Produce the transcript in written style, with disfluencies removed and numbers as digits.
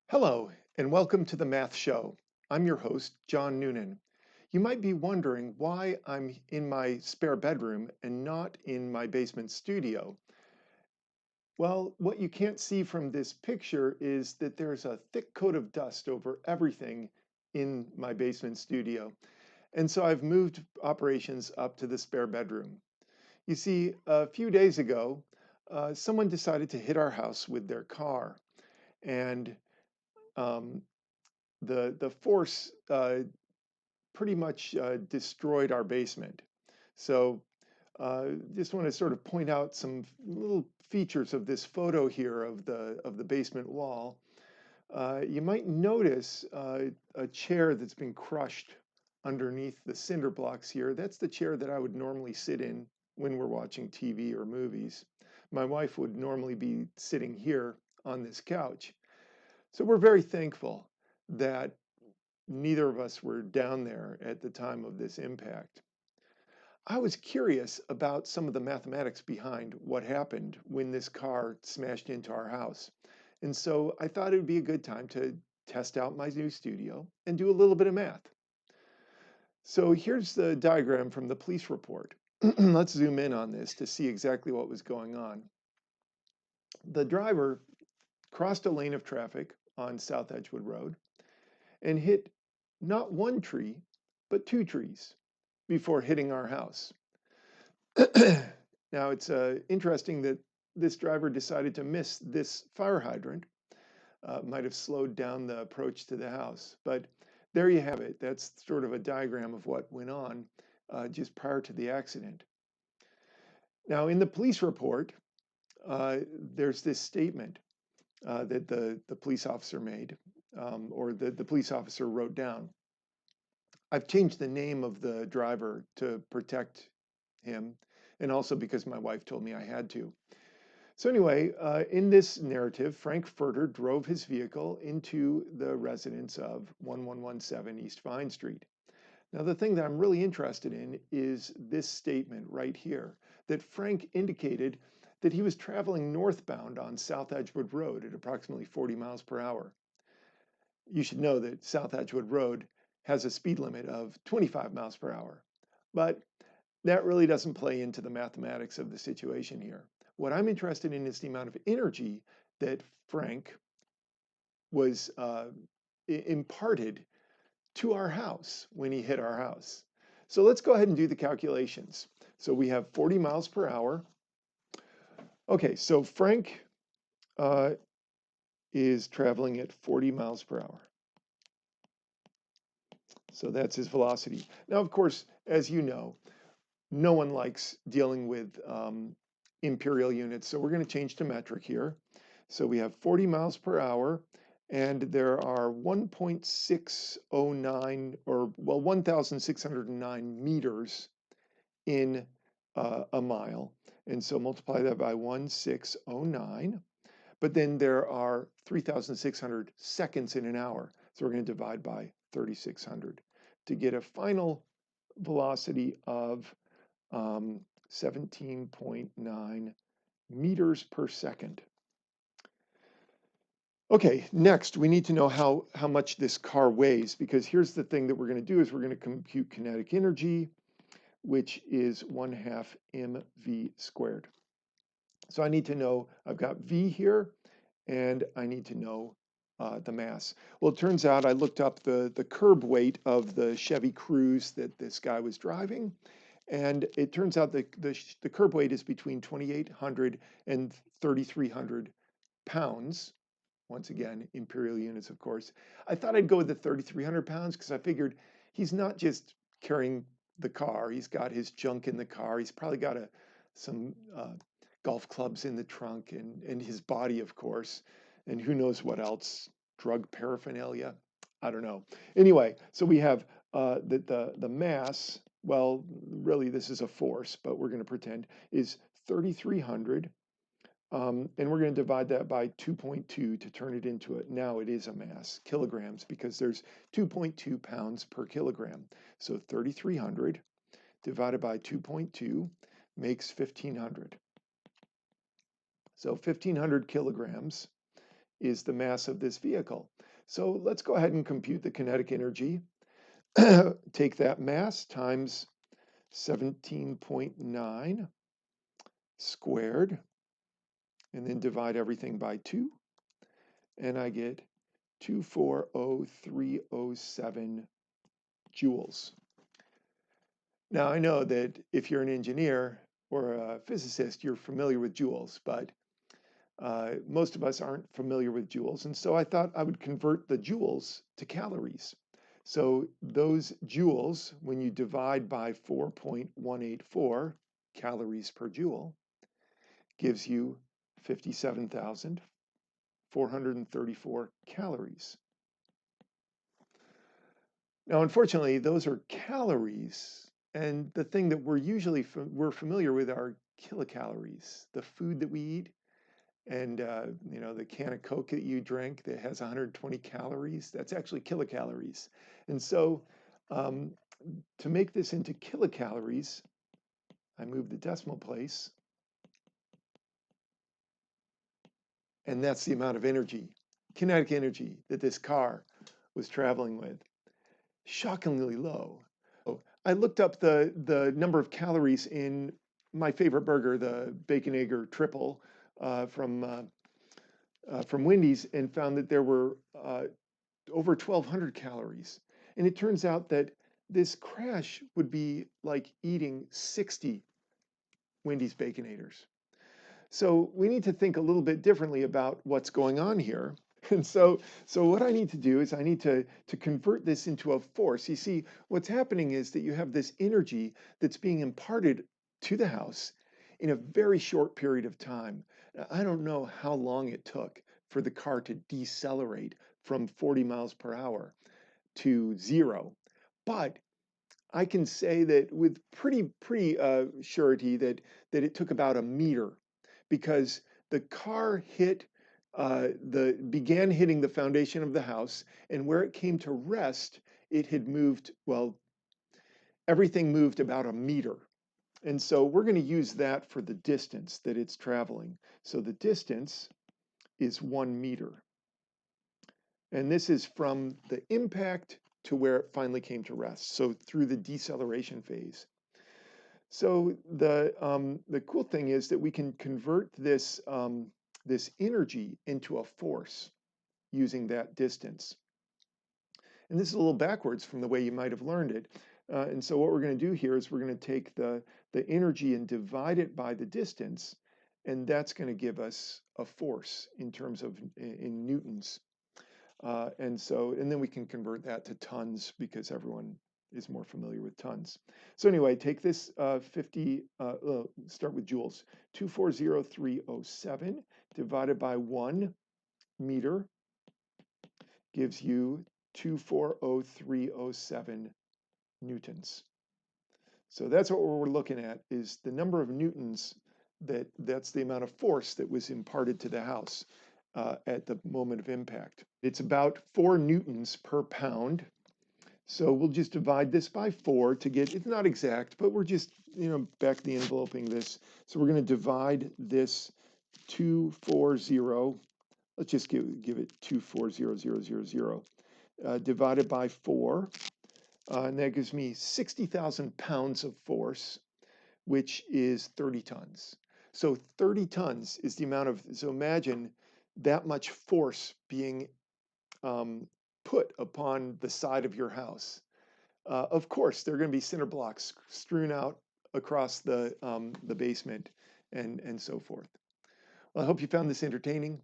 Hello, and welcome to the Math Show. I'm your host, John Noonan. You might be wondering why I'm in my spare bedroom and not in my basement studio. Well, what you can't see from this picture is that there's a thick coat of dust over everything in my basement studio. And so I've moved operations up to the spare bedroom. You see, a few days ago, someone decided to hit our house with their car. And um, the force pretty much destroyed our basement. So just want to sort of point out some little features of this photo here of the basement wall. You might notice a chair that's been crushed underneath the cinder blocks here. That's the chair that I would normally sit in when we're watching TV or movies. My wife would normally be sitting here on this couch. So we're very thankful that neither of us were down there at the time of this impact. I was curious about some of the mathematics behind what happened when this car smashed into our house. And so I thought it would be a good time to test out my new studio and do a little bit of math. So here's the diagram from the police report. Let's zoom in on this to see exactly what was going on. The driver crossed a lane of traffic on South Edgewood Road and hit not one tree, but two trees before hitting our house. Now, it's interesting that this driver decided to miss this fire hydrant. Might have slowed down the approach to the house. But there you have it. That's sort of a diagram of what went on just prior to the accident. Now, in the police report, there's this statement that the police officer made, or the police officer wrote down. I've changed the name of the driver to protect him, and also because my wife told me I had to. So anyway, in this narrative, Frank Furter drove his vehicle into the residence of 1117 East Vine Street. Now, the thing that I'm really interested in is this statement right here, that Frank indicated that he was traveling northbound on South Edgewood Road at approximately 40 miles per hour. You should know that South Edgewood Road has a speed limit of 25 miles per hour. But that really doesn't play into the mathematics of the situation here. What I'm interested in is the amount of energy that Frank was imparted to our house when he hit our house. So let's go ahead and do the calculations. So we have 40 miles per hour. Okay, so Frank is traveling at 40 miles per hour. So that's his velocity. Now, of course, as you know, no one likes dealing with imperial units. So we're going to change to metric here. So we have 40 miles per hour, and there are 1.609, or well, 1,609 meters in a mile. And so multiply that by 1,609. But then there are 3,600 seconds in an hour. So we're going to divide by 3,600 to get a final velocity of 17.9 meters per second. Okay, next we need to know how much this car weighs, because here's the thing that we're going to do is we're going to compute kinetic energy, which is 1/2 mv squared. So I need to know, I've got V here, and I need to know the mass. Well, it turns out I looked up the curb weight of the Chevy Cruze that this guy was driving, and it turns out that the curb weight is between 2,800 and 3,300 pounds. Once again, imperial units, of course. I thought I'd go with the 3,300 pounds because I figured he's not just carrying the car. He's got his junk in the car. He's probably got some golf clubs in the trunk, and his body, of course, and who knows what else, drug paraphernalia. I don't know. Anyway, so we have the mass. Well, really, this is a force, but we're going to pretend is 3,300. And we're going to divide that by 2.2 to turn it into it. Now it is a mass, kilograms, because there's 2.2 pounds per kilogram. So 3,300 divided by 2.2 makes 1,500. So 1,500 kilograms is the mass of this vehicle. So let's go ahead and compute the kinetic energy. Take that mass times 17.9 squared, and then divide everything by 2, and I get 240,307 joules. Now, I know that if you're an engineer or a physicist, you're familiar with joules, but most of us aren't familiar with joules. And so I thought I would convert the joules to calories. So those joules, when you divide by 4.184 calories per joule, gives you 57,434 calories. Now, unfortunately, those are calories, and the thing that we're familiar with are kilocalories, the food that we eat, and the can of Coke that you drank that has 120 calories. That's actually kilocalories. And so, um, to make this into kilocalories, I move the decimal place, and that's the amount of energy, kinetic energy, that this car was traveling with. Shockingly low. I looked up the number of calories in my favorite burger, the Baconator Triple from Wendy's, and found that there were over 1,200 calories. And it turns out that this crash would be like eating 60 Wendy's Baconators. So we need to think a little bit differently about what's going on here. And so what I need to do is I need to convert this into a force. You see, what's happening is that you have this energy that's being imparted to the house in a very short period of time. Now, I don't know how long it took for the car to decelerate from 40 miles per hour to 0, but I can say that with pretty surety that it took about a meter, because the car began hitting the foundation of the house, and where it came to rest, it had moved, well, everything moved about a meter. And so we're going to use that for the distance that it's traveling. So the distance is 1 meter. And this is from the impact to where it finally came to rest, so through the deceleration phase. So the cool thing is that we can convert this energy into a force using that distance. And this is a little backwards from the way you might have learned it. And so what we're going to do here is we're going to take the energy and divide it by the distance, and that's going to give us a force in terms of in newtons. And then we can convert that to tons because everyone is more familiar with tons. So anyway, take this start with joules. 240,307 divided by 1 meter gives you 240,307 newtons. So that's what we're looking at, is the number of newtons that's the amount of force that was imparted to the house at the moment of impact. It's about 4 newtons per pound. So we'll just divide this by 4 to get, it's not exact, but we're just, back the enveloping this. So we're going to divide this 240, let's just give it 240,000, divided by 4. And that gives me 60,000 pounds of force, which is 30 tons. So 30 tons is the amount of, so imagine that much force being put upon the side of your house. Of course, there are going to be cinder blocks strewn out across the basement and so forth. Well, I hope you found this entertaining.